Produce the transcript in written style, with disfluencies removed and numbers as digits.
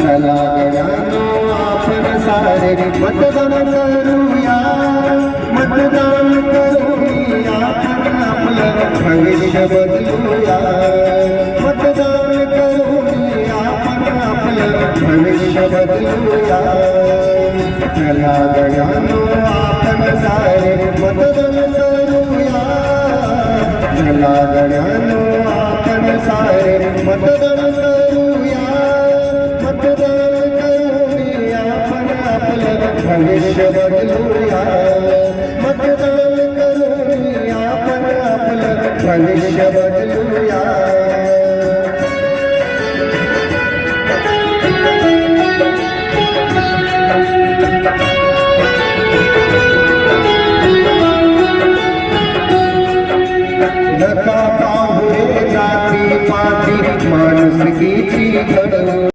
चला गड्यांनो आपण सारे मतदान करूया, मतदान करूया, आपण आपलं भविष्य बदलूया, मतदान करूया, आपण आपलं भविष्य बदलूया. चला गड्यांनो आपण सारे मतदान करूया, चला गड्यांनो आपण सारे मतदान करूया.